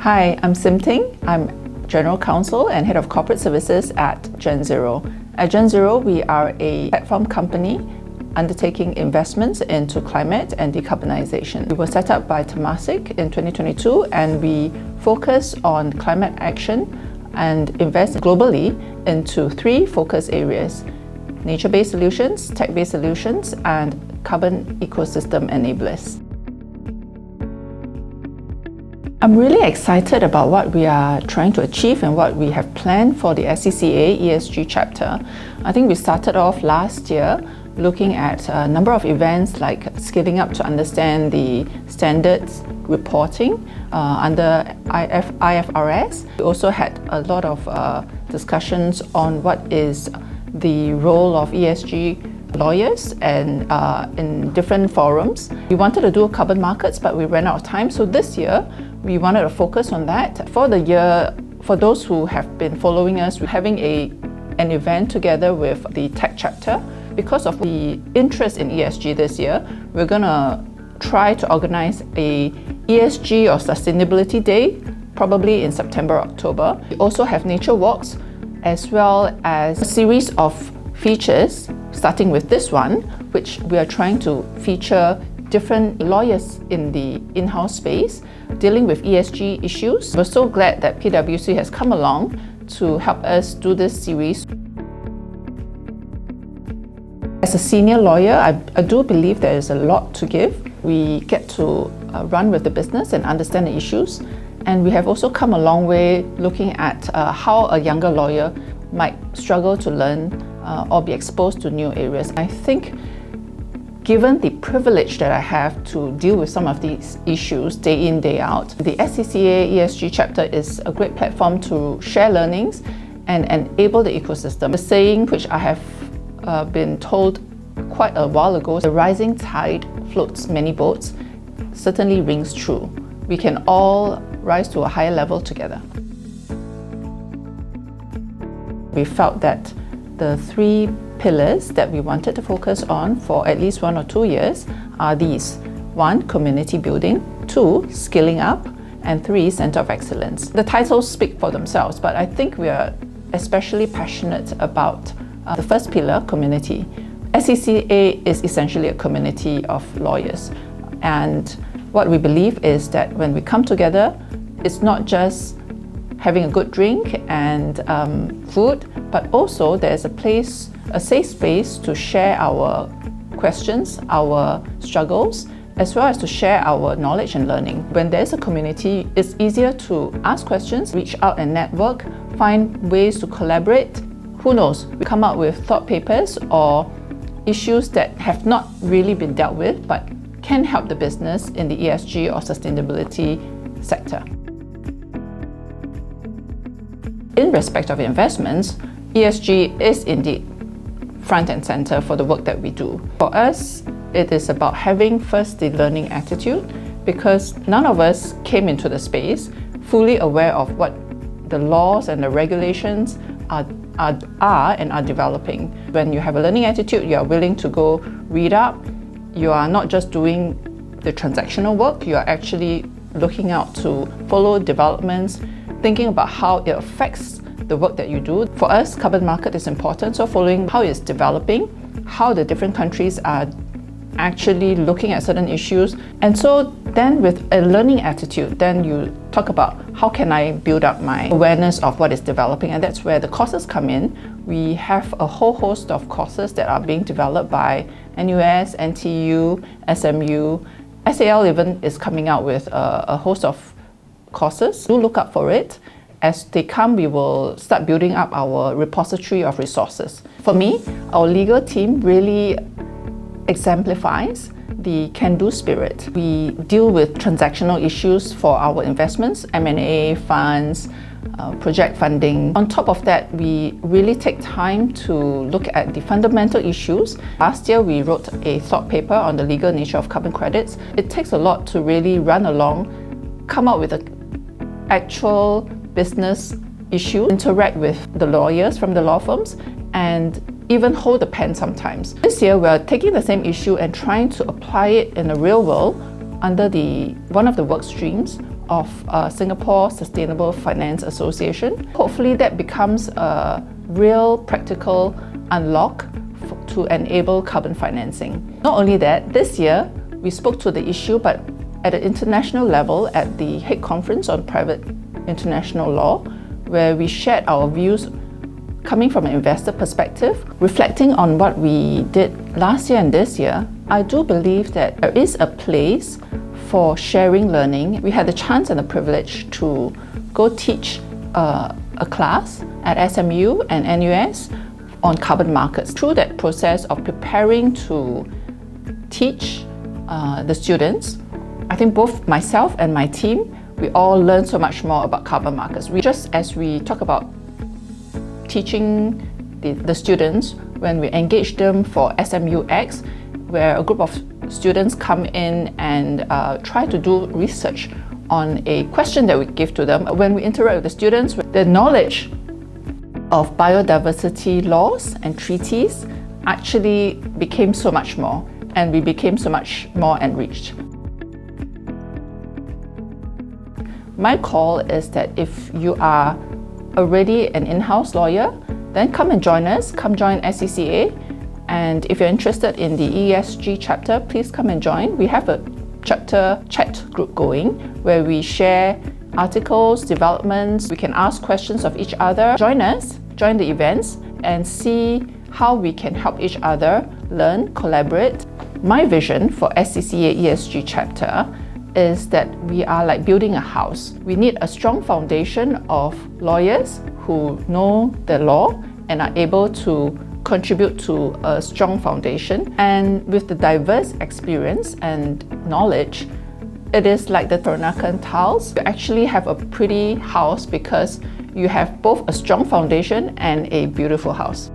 Hi, I'm Ting. I'm General Counsel and Head of Corporate Services at GenZero. At GenZero, we are a platform company undertaking investments into climate and decarbonisation. We were set up by Temasek in 2022 and we focus on climate action and invest globally into three focus areas: nature-based solutions, tech-based solutions, and carbon ecosystem enablers. I'm really excited about what we are trying to achieve and what we have planned for the SCCA ESG chapter. I think we started off last year looking at a number of events like scaling up to understand the standards reporting under IFRS. We also had a lot of discussions on what is the role of ESG lawyers and in different forums. We wanted to do carbon markets, but we ran out of time. So this year, we wanted to focus on that. For the year, for those who have been following us, we're having an event together with the tech chapter. Because of the interest in ESG this year, we're going to try to organize a ESG or Sustainability Day, probably in September, October. We also have nature walks, as well as a series of features, starting with this one, which we are trying to feature different lawyers in the in-house space dealing with ESG issues. We're so glad that PwC has come along to help us do this series. As a senior lawyer, I do believe there is a lot to give. We get to run with the business and understand the issues. And we have also come a long way looking at how a younger lawyer might struggle to learn or be exposed to new areas. I think given the privilege that I have to deal with some of these issues day in, day out, the SCCA ESG chapter is a great platform to share learnings and enable the ecosystem. The saying which I have been told quite a while ago, the rising tide floats many boats, certainly rings true. We can all rise to a higher level together. We felt that the three pillars that we wanted to focus on for at least 1 or 2 years are these: 1, community building; 2, skilling up; and 3, center of excellence. The titles speak for themselves, but I think we are especially passionate about the first pillar, community. SCCA is essentially a community of lawyers, and what we believe is that when we come together, it's not just having a good drink and food, but also there's a safe space to share our questions, our struggles, as well as to share our knowledge and learning. When there's a community, it's easier to ask questions, reach out and network, find ways to collaborate. Who knows, we come up with thought papers or issues that have not really been dealt with, but can help the business in the ESG or sustainability sector. In respect of investments, ESG is indeed front and center for the work that we do. For us, it is about having first the learning attitude, because none of us came into the space fully aware of what the laws and the regulations are developing. When you have a learning attitude, you are willing to go read up. You are not just doing the transactional work, you are actually looking out to follow developments, thinking about how it affects the work that you do. For us, carbon market is important, so following how it's developing, how the different countries are actually looking at certain issues. And so then with a learning attitude, then you talk about how can I build up my awareness of what is developing, and that's where the courses come in. We have a whole host of courses that are being developed by NUS, NTU, SMU. SAL even is coming out with a host of courses. Do look up for it. As they come, we will start building up our repository of resources. For me, our legal team really exemplifies the can-do spirit. We deal with transactional issues for our investments, M&A, funds, project funding. On top of that, we really take time to look at the fundamental issues. Last year, we wrote a thought paper on the legal nature of carbon credits. It takes a lot to really run along, come up with an actual business issue, interact with the lawyers from the law firms, and even hold the pen sometimes. This year, we're taking the same issue and trying to apply it in the real world under one of the work streams of Singapore Sustainable Finance Association. Hopefully that becomes a real practical unlock to enable carbon financing. Not only that, this year we spoke to the issue, but at an international level at the Hague Conference on Private International Law, where we shared our views coming from an investor perspective. Reflecting on what we did last year and this year, I do believe that there is a place for sharing learning. We had the chance and the privilege to go teach a class at SMU and NUS on carbon markets. Through that process of preparing to teach the students, I think both myself and my team, we all learned so much more about carbon markets. Just as we talk about teaching the students, when we engage them for SMUX, where a group of students come in and try to do research on a question that we give to them. When we interact with the students, the knowledge of biodiversity laws and treaties actually became so much more, and we became so much more enriched. My call is that if you are already an in-house lawyer, then come and join us, come join SCCA. And if you're interested in the ESG chapter, please come and join. We have a chapter chat group going where we share articles, developments. We can ask questions of each other. Join us, join the events, and see how we can help each other learn, collaborate. My vision for SCCA ESG chapter is that we are like building a house. We need a strong foundation of lawyers who know the law and are able to contribute to a strong foundation. And with the diverse experience and knowledge, it is like the Peranakan tiles. You actually have a pretty house because you have both a strong foundation and a beautiful house.